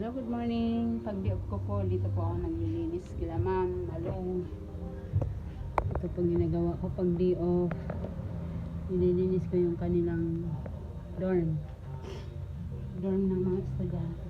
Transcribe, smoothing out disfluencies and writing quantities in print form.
Hello, good morning. Pag di off ko po, dito po ako naglilinis kila ma'am, malong. Ito po ginagawa ko pag di off. Nililinis ko yung kanilang dorm. Dorm ng mga estudyante.